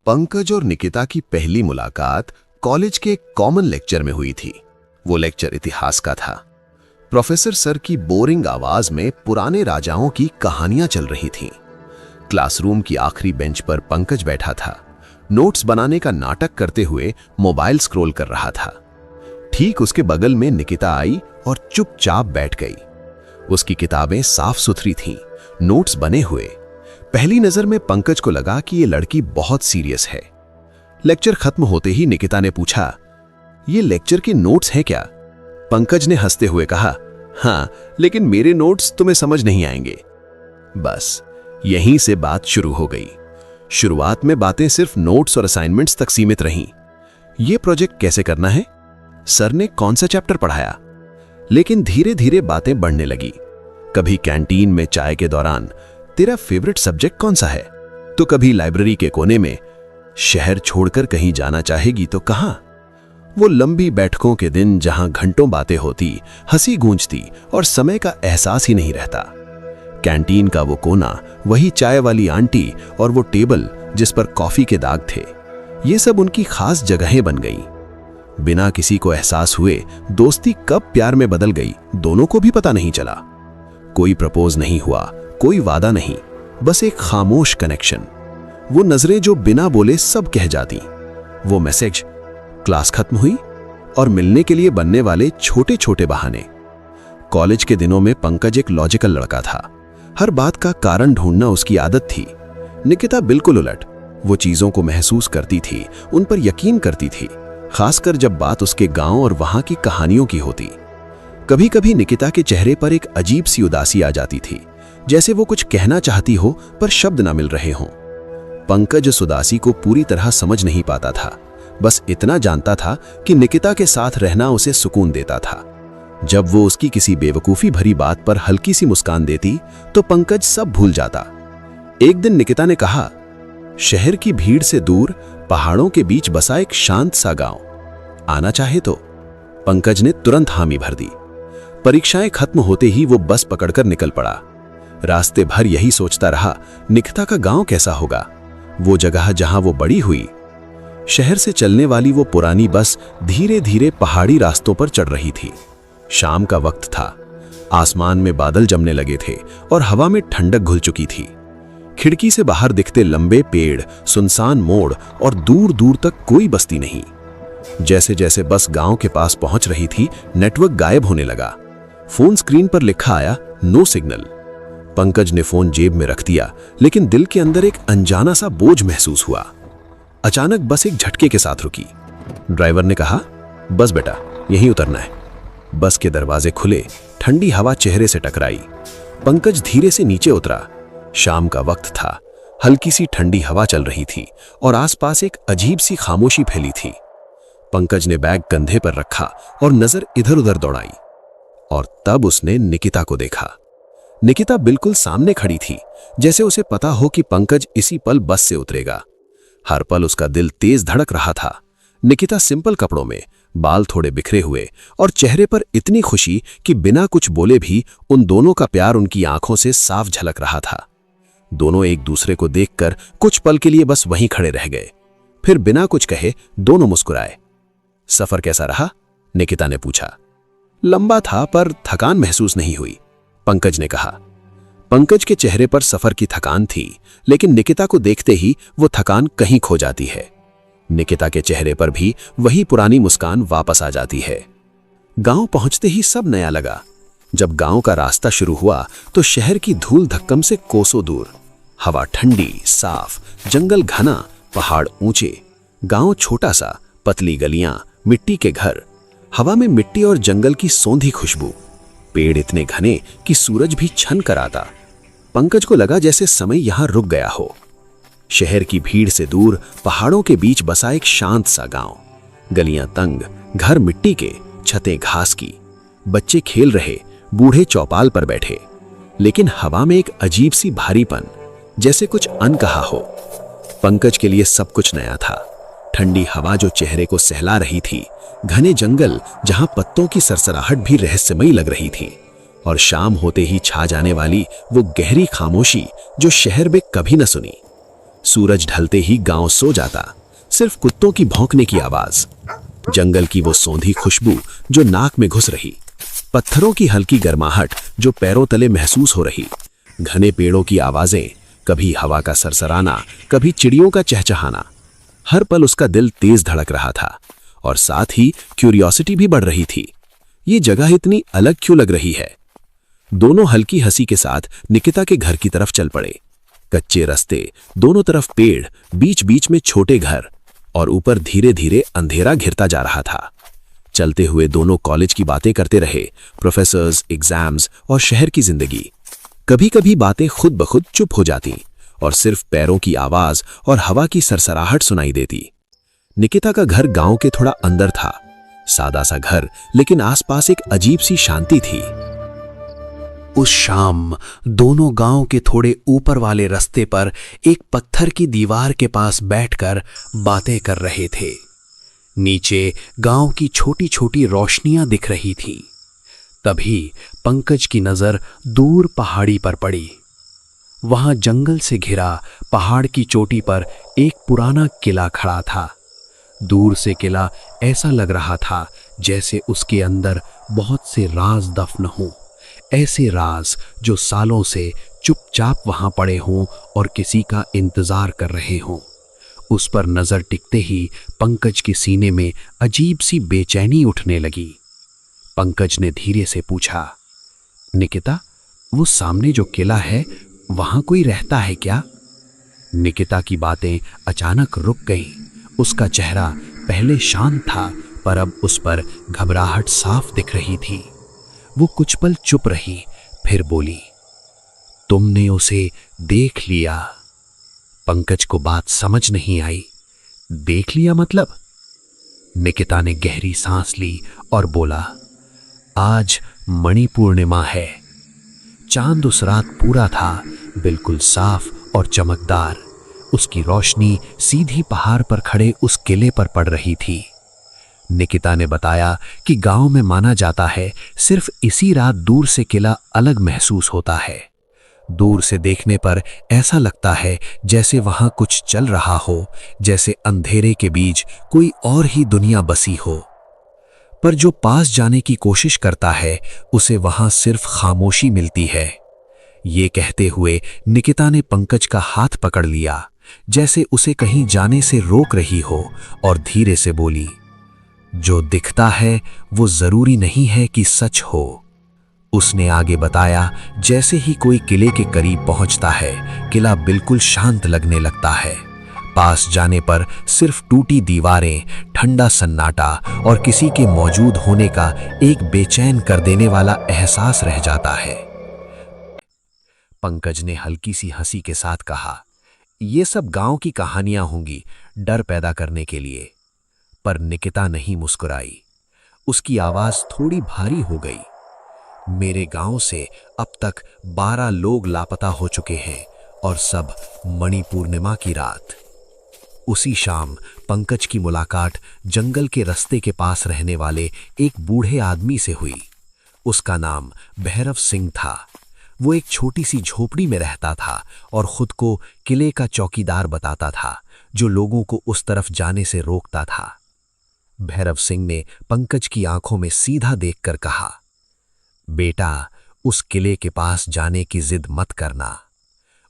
पंकज और निकिता की पहली मुलाकात कॉलेज के कॉमन लेक्चर में हुई थी। वो लेक्चर इतिहास का था। प्रोफेसर सर की बोरिंग आवाज में पुराने राजाओं की कहानियां चल रही थीं। क्लासरूम की आखिरी बेंच पर पंकज बैठा था, नोट्स बनाने का नाटक करते हुए मोबाइल स्क्रॉल कर रहा था। ठीक उसके बगल में निकिता आई और चुपचाप बैठ गई। उसकी किताबें साफ सुथरी थीं, नोट्स बने हुए। पहली नजर में पंकज को लगा कि ये लड़की बहुत सीरियस है। लेक्चर खत्म होते ही निकिता ने पूछा, ये लेक्चर के नोट्स हैं क्या? पंकज ने हंसते हुए कहा, हाँ, लेकिन मेरे नोट्स तुम्हें समझ नहीं आएंगे। बस यहीं से बात शुरू हो गई। शुरुआत में बातें सिर्फ नोट्स और असाइनमेंट्स तक सीमित रहीं। ये प्रोजेक्ट कैसे करना है, सर ने कौन सा चैप्टर पढ़ाया। लेकिन धीरे धीरे बातें बढ़ने लगी। कभी कैंटीन में चाय के दौरान, तेरा फेवरेट सब्जेक्ट कौन सा है? तो कभी लाइब्रेरी के कोने में, शहर छोड़कर कहीं जाना चाहेगी तो कहां? वो लंबी बैठकों के दिन जहां घंटों बातें होती, हंसी गूंजती और समय का एहसास ही नहीं रहता। कैंटीन का वो कोना, वही चाय वाली आंटी और वो टेबल जिस पर कॉफी के दाग थे, ये सब उनकी खास जगहें बन गईं। बिना किसी को एहसास हुए दोस्ती कब प्यार में बदल गई, दोनों को भी पता नहीं चला। कोई प्रपोज नहीं हुआ, कोई वादा नहीं, बस एक खामोश कनेक्शन। वो नजरें जो बिना बोले सब कह जाती। वो मैसेज, क्लास खत्म हुई, और मिलने के लिए बनने वाले छोटे छोटे बहाने। कॉलेज के दिनों में पंकज एक लॉजिकल लड़का था। हर बात का कारण ढूंढना उसकी आदत थी। निकिता बिल्कुल उलट। वो चीजों को महसूस करती थी, उन पर यकीन करती थी, खासकर जब बात उसके गांव और वहां की कहानियों की होती। कभी कभी निकिता के चेहरे पर एक अजीब सी उदासी आ जाती थी, जैसे वो कुछ कहना चाहती हो पर शब्द ना मिल रहे हों। पंकज उस उदासी को पूरी तरह समझ नहीं पाता था, बस इतना जानता था कि निकिता के साथ रहना उसे सुकून देता था। जब वो उसकी किसी बेवकूफी भरी बात पर हल्की सी मुस्कान देती तो पंकज सब भूल जाता। एक दिन निकिता ने कहा, शहर की भीड़ से दूर पहाड़ों के बीच बसा एक शांत सा गांव, आना चाहे तो? पंकज ने तुरंत हामी भर दी। परीक्षाएं खत्म होते ही वो बस पकड़कर निकल पड़ा। रास्ते भर यही सोचता रहा, निकिता का गांव कैसा होगा, वो जगह जहां वो बड़ी हुई। शहर से चलने वाली वो पुरानी बस धीरे धीरे पहाड़ी रास्तों पर चढ़ रही थी। शाम का वक्त था, आसमान में बादल जमने लगे थे और हवा में ठंडक घुल चुकी थी। खिड़की से बाहर दिखते लंबे पेड़, सुनसान मोड़ और दूर दूर तक कोई बस्ती नहीं। जैसे जैसे बस गांव के पास पहुंच रही थी, नेटवर्क गायब होने लगा। फोन स्क्रीन पर लिखा आया, नो सिग्नल। पंकज ने फोन जेब में रख दिया, लेकिन दिल के अंदर एक अनजाना सा बोझ महसूस हुआ। अचानक बस एक झटके के साथ रुकी। ड्राइवर ने कहा, बस बेटा, यहीं उतरना है। बस के दरवाजे खुले, ठंडी हवा चेहरे से टकराई। पंकज धीरे से नीचे उतरा। शाम का वक्त था, हल्की सी ठंडी हवा चल रही थी और आसपास एक अजीब सी खामोशी फैली थी। पंकज ने बैग कंधे पर रखा और नजर इधर उधर दौड़ाई, और तब उसने निकिता को देखा। निकिता बिल्कुल सामने खड़ी थी, जैसे उसे पता हो कि पंकज इसी पल बस से उतरेगा। हर पल उसका दिल तेज धड़क रहा था। निकिता सिंपल कपड़ों में, बाल थोड़े बिखरे हुए और चेहरे पर इतनी खुशी कि बिना कुछ बोले भी उन दोनों का प्यार उनकी आंखों से साफ झलक रहा था। दोनों एक दूसरे को देखकर कुछ पल के लिए बस वहीं खड़े रह गए। फिर बिना कुछ कहे दोनों मुस्कुराए। सफर कैसा रहा? निकिता ने पूछा। लंबा था पर थकान महसूस नहीं हुई, पंकज ने कहा। पंकज के चेहरे पर सफर की थकान थी, लेकिन निकिता को देखते ही वो थकान कहीं खो जाती है। निकिता के चेहरे पर भी वही पुरानी मुस्कान वापस आ जाती है। गांव पहुंचते ही सब नया लगा। जब गांव का रास्ता शुरू हुआ तो शहर की धूल धक्कम से कोसों दूर। हवा ठंडी, साफ, जंगल घना, पहाड़ ऊंचे। गांव छोटा सा, पतली गलियां, मिट्टी के घर, हवा में मिट्टी और जंगल की सौंधी खुशबू। पेड़ इतने घने कि सूरज भी छन कर आता। पंकज को लगा जैसे समय यहां रुक गया हो। शहर की भीड़ से दूर पहाड़ों के बीच बसा एक शांत सा गांव। गलियां तंग, घर मिट्टी के, छतें घास की। बच्चे खेल रहे, बूढ़े चौपाल पर बैठे, लेकिन हवा में एक अजीब सी भारीपन, जैसे कुछ अनकहा हो। पंकज के लिए सब कुछ नया था। ठंडी हवा जो चेहरे को सहला रही थी, घने जंगल जहां पत्तों की सरसराहट भी रहस्यमयी लग रही थी, और शाम होते ही छा जाने वाली वो गहरी खामोशी जो शहर में कभी न सुनी। सूरज ढलते ही गांव सो जाता, सिर्फ कुत्तों की भौंकने की आवाज, जंगल की वो सौंधी खुशबू जो नाक में घुस रही, पत्थरों की हल्की गर्माहट जो पैरों तले महसूस हो रही, घने पेड़ों की आवाजें, कभी हवा का सरसराना, कभी चिड़ियों का चहचहाना। हर पल उसका दिल तेज धड़क रहा था और साथ ही क्यूरियोसिटी भी बढ़ रही थी। ये जगह इतनी अलग क्यों लग रही है? दोनों हल्की हंसी के साथ निकिता के घर की तरफ चल पड़े। कच्चे रास्ते, दोनों तरफ पेड़, बीच बीच में छोटे घर और ऊपर धीरे धीरे अंधेरा घिरता जा रहा था। चलते हुए दोनों कॉलेज की बातें करते रहे, प्रोफेसर्स, एग्जाम्स और शहर की जिंदगी। कभी कभी बातें खुद ब खुद चुप हो जाती और सिर्फ पैरों की आवाज और हवा की सरसराहट सुनाई देती। निकिता का घर गांव के थोड़ा अंदर था, सादा सा घर, लेकिन आसपास एक अजीब सी शांति थी। उस शाम दोनों गांव के थोड़े ऊपर वाले रास्ते पर एक पत्थर की दीवार के पास बैठकर बातें कर रहे थे। नीचे गांव की छोटी छोटी रोशनियां दिख रही थीं। तभी पंकज की नजर दूर पहाड़ी पर पड़ी। वहां जंगल से घिरा पहाड़ की चोटी पर एक पुराना किला खड़ा था। दूर से किला ऐसा लग रहा था जैसे उसके अंदर बहुत से राज दफन हों, ऐसे राज जो सालों से चुपचाप वहां पड़े हों और किसी का इंतजार कर रहे हों। उस पर नजर टिकते ही पंकज के सीने में अजीब सी बेचैनी उठने लगी। पंकज ने धीरे से पूछा, निकिता, वो सामने जो किला है वहां कोई रहता है क्या? निकिता की बातें अचानक रुक गईं। उसका चेहरा पहले शांत था, पर अब उस पर घबराहट साफ दिख रही थी। वो कुछ पल चुप रही, फिर बोली, तुमने उसे देख लिया? पंकज को बात समझ नहीं आई। देख लिया मतलब? निकिता ने गहरी सांस ली और बोला, आज मणि पूर्णिमा है। चांद उस रात पूरा था, बिल्कुल साफ और चमकदार। उसकी रोशनी सीधी पहाड़ पर खड़े उस किले पर पड़ रही थी। निकिता ने बताया कि गांव में माना जाता है सिर्फ इसी रात दूर से किला अलग महसूस होता है। दूर से देखने पर ऐसा लगता है जैसे वहां कुछ चल रहा हो, जैसे अंधेरे के बीच कोई और ही दुनिया बसी हो। पर जो पास जाने की कोशिश करता है उसे वहां सिर्फ खामोशी मिलती है। ये कहते हुए निकिता ने पंकज का हाथ पकड़ लिया, जैसे उसे कहीं जाने से रोक रही हो, और धीरे से बोली, जो दिखता है वो जरूरी नहीं है कि सच हो। उसने आगे बताया, जैसे ही कोई किले के करीब पहुंचता है किला बिल्कुल शांत लगने लगता है। पास जाने पर सिर्फ टूटी दीवारें, ठंडा सन्नाटा और किसी के मौजूद होने का एक बेचैन कर देने वाला एहसास रह जाता है। पंकज ने हल्की सी हंसी के साथ कहा, ये सब गांव की कहानियां होंगी, डर पैदा करने के लिए। पर निकिता नहीं मुस्कुराई। उसकी आवाज थोड़ी भारी हो गई। मेरे गांव से अब तक 12 लोग लापता हो चुके हैं, और सब मणि पूर्णिमा की रात। उसी शाम पंकज की मुलाकात जंगल के रास्ते के पास रहने वाले एक बूढ़े आदमी से हुई। उसका नाम भैरव सिंह था। वो एक छोटी सी झोपड़ी में रहता था और खुद को किले का चौकीदार बताता था, जो लोगों को उस तरफ जाने से रोकता था। भैरव सिंह ने पंकज की आंखों में सीधा देखकर कहा, बेटा, उस किले के पास जाने की जिद मत करना।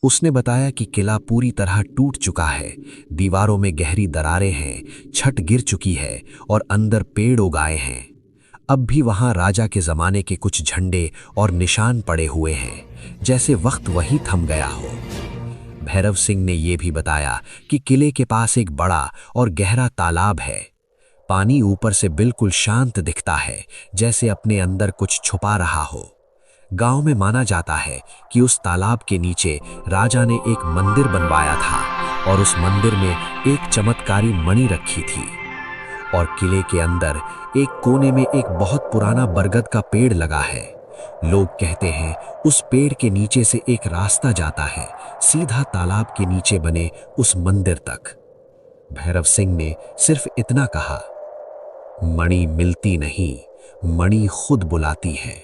उसने बताया कि किला पूरी तरह टूट चुका है, दीवारों में गहरी दरारें हैं, छत गिर चुकी है और अंदर पेड़ उगाए हैं। अब भी वहां राजा के जमाने के कुछ झंडे और निशान पड़े हुए हैं, जैसे वक्त वहीं थम गया हो। भैरव सिंह ने यह भी बताया कि किले के पास एक बड़ा और गहरा तालाब है। पानी ऊपर से बिल्कुल शांत दिखता है, जैसे अपने अंदर कुछ छुपा रहा हो। गांव में माना जाता है कि उस तालाब के नीचे राजा ने एक मंदिर बनवाया था और उस मंदिर में एक चमत्कारी मणि रखी थी। और किले के अंदर एक कोने में एक बहुत पुराना बरगद का पेड़ लगा है। लोग कहते हैं उस पेड़ के नीचे से एक रास्ता जाता है, सीधा तालाब के नीचे बने उस मंदिर तक। भैरव सिंह ने सिर्फ इतना कहा, मणि मिलती नहीं, मणि खुद बुलाती है।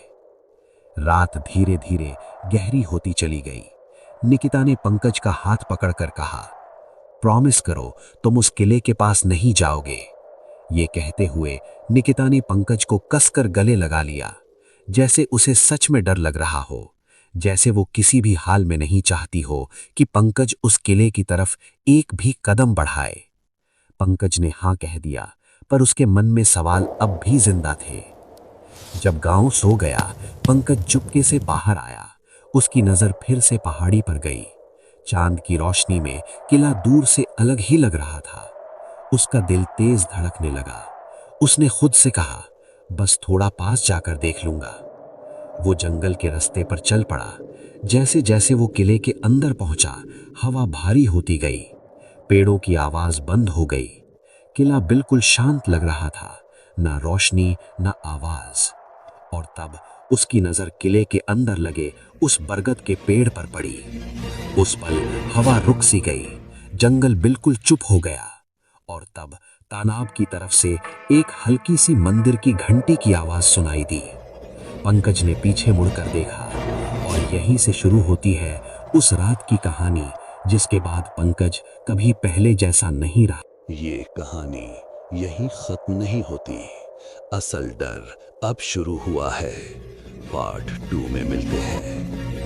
रात धीरे धीरे गहरी होती चली गई। निकिता ने पंकज का हाथ पकड़कर कहा, प्रॉमिस करो तुम उस किले के पास नहीं जाओगे। ये कहते हुए निकिता ने पंकज को कसकर गले लगा लिया, जैसे उसे सच में डर लग रहा हो, जैसे वो किसी भी हाल में नहीं चाहती हो कि पंकज उस किले की तरफ एक भी कदम बढ़ाए। पंकज ने हाँ कह दिया, पर उसके मन में सवाल अब भी जिंदा थे। जब गांव सो गया, पंकज चुपके से बाहर आया। उसकी नजर फिर से पहाड़ी पर गई। चांद की रोशनी में किला दूर से अलग ही लग रहा था। उसका दिल तेज धड़कने लगा। उसने खुद से कहा, बस थोड़ा पास जाकर देख लूंगा। वो जंगल के रास्ते पर चल पड़ा। जैसे जैसे वो किले के अंदर पहुंचा, हवा भारी होती गई। पेड़ों की आवाज बंद हो गई। किला बिल्कुल शांत लग रहा था, ना रोशनी ना आवाज। और तब उसकी नजर किले के अंदर लगे उस बरगद के पेड़ पर पड़ी। उस पल हवा रुक सी गई, जंगल बिल्कुल चुप हो गया। और तब तालाब की तरफ से एक हल्की सी मंदिर की घंटी की आवाज सुनाई दी। पंकज ने पीछे मुड़कर देखा, और यहीं से शुरू होती है उस रात की कहानी, जिसके बाद पंकज कभी पहले जैसा नहीं रहा। ये कहानी यहीं खत्म नहीं होती। असल डर अब शुरू हुआ है। पार्ट 2 में मिलते हैं।